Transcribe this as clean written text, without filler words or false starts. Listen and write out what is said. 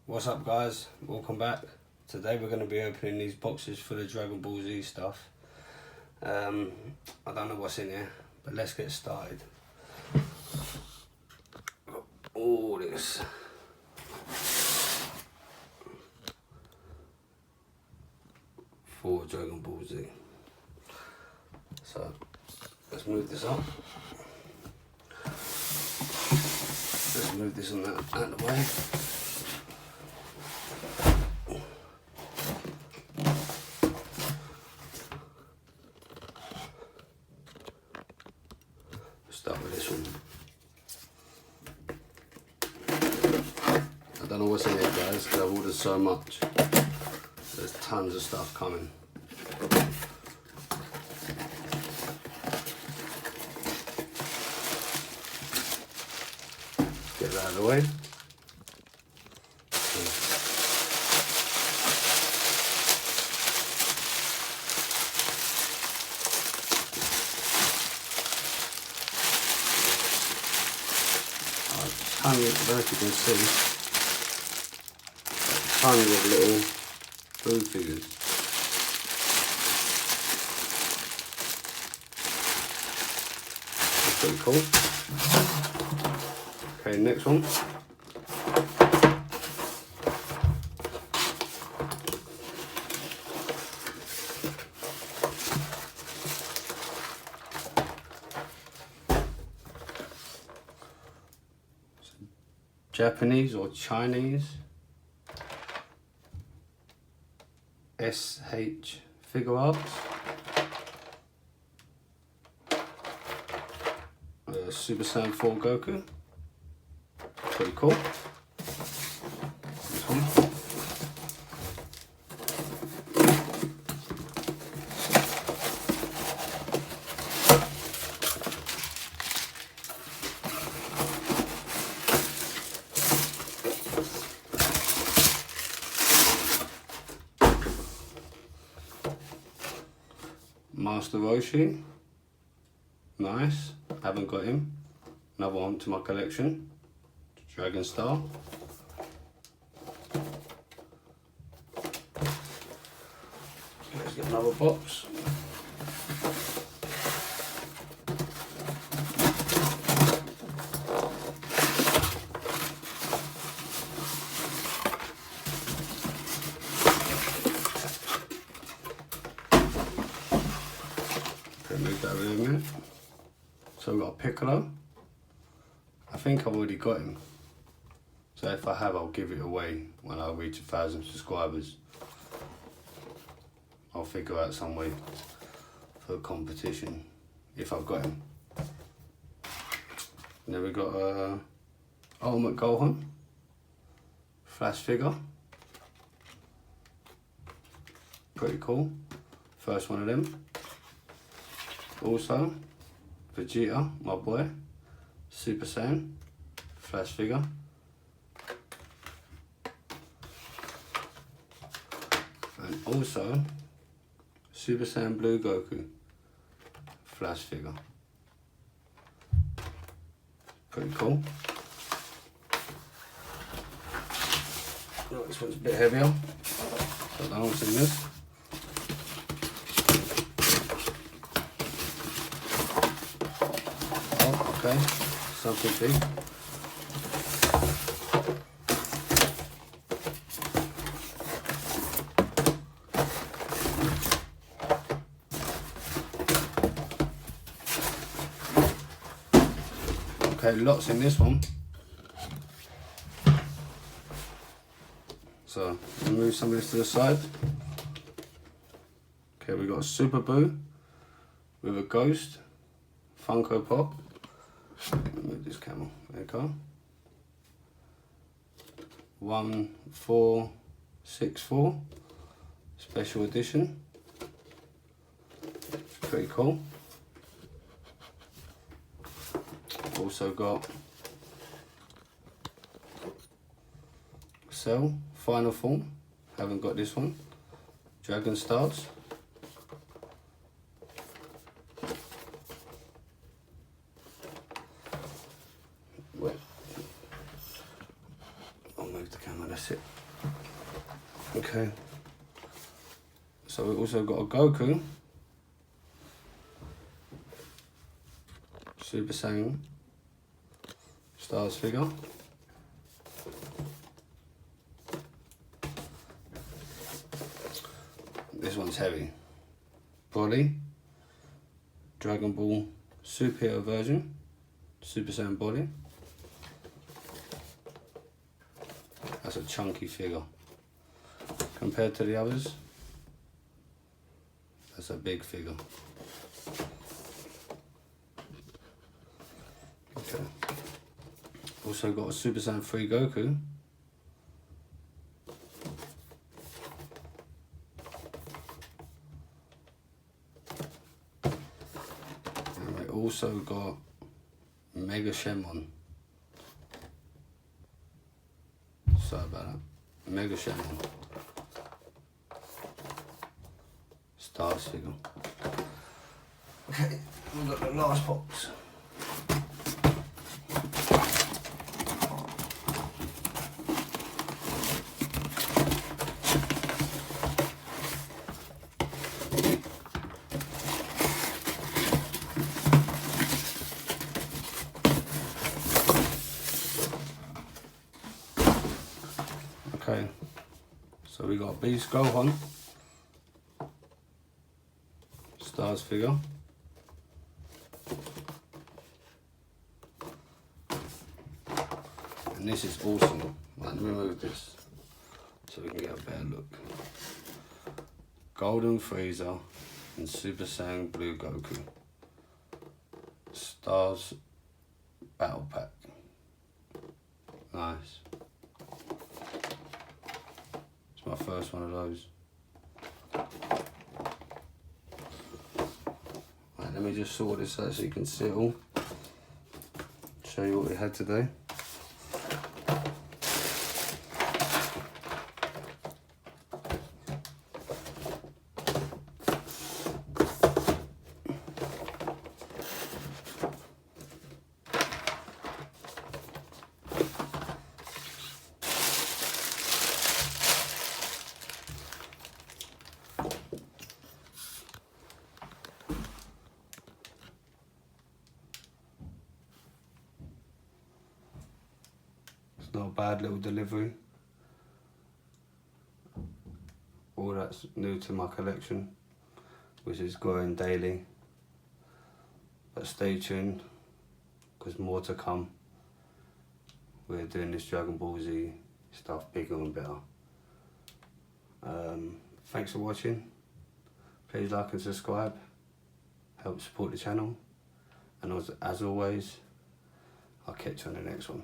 What's up, guys? Welcome back. Today we're going to be opening these boxes for the Dragon Ball Z stuff. I don't know what's in here, but let's get started. Got all this. For Dragon Ball Z. So let's move this up. Let's move this on that out of the way. Start with this one. I don't know what's in here, guys, because I've ordered so much. There's tons of stuff coming. Get that out of the way. I don't know if you can see, tons of little blue figures. That's pretty cool. Okay, next one. Japanese or Chinese SH figure arts. Super Saiyan 4 Goku. Pretty cool. This one. Master Roshi, nice, haven't got him. Another one to my collection, Dragon Star. Let's get another box. Move that over there a minute. So we've got a Piccolo. I think I've already got him. So if I have, I'll give it away when I reach 1,000 subscribers. I'll figure out some way for a competition if I've got him. And then we got Ultimate Gohan Flash figure. Pretty cool. First one of them. Also, Vegeta, my boy, Super Saiyan, Flash figure. And also, Super Saiyan Blue Goku, Flash figure. Pretty cool. Oh, this one's a bit heavier. Don't know what's in this. Okay, something big. Okay, lots in this one. So, move some of this to the side. Okay, we got a Super Boo with a Ghost Funko Pop. Move this camel, there you go. 1464 special edition. Pretty cool. Also got Cell Final Form. Haven't got this one. Dragon Stars. move the camera, that's it. Okay. So we also got a Goku, Super Saiyan Stars figure. This one's heavy. Body, Dragonball Superhero version, Super Saiyan body. That's a chunky figure. Compared to the others, that's a big figure. Okay. Also got a Super Saiyan 3 Goku. And we also got Mega Shenmon. Sorry about that. Mega Shenmon. Stars figure. Okay, we've got the last box. Okay, so we got Beast Gohan, Stars figure. And this is awesome. Right, let me move this so we can get a better look. Golden Frieza and Super Saiyan Blue Goku. Stars Battle Pack. Nice. It's my first one of those. Right, let me just sort this out so you can see it all. Show you what we had today. Not a bad little delivery. All that's new to my collection, which is growing daily. But stay tuned, because more to come. We're doing this Dragon Ball Z stuff bigger and better. Thanks for watching. Please like and subscribe. Help support the channel. And as always, I'll catch you on the next one.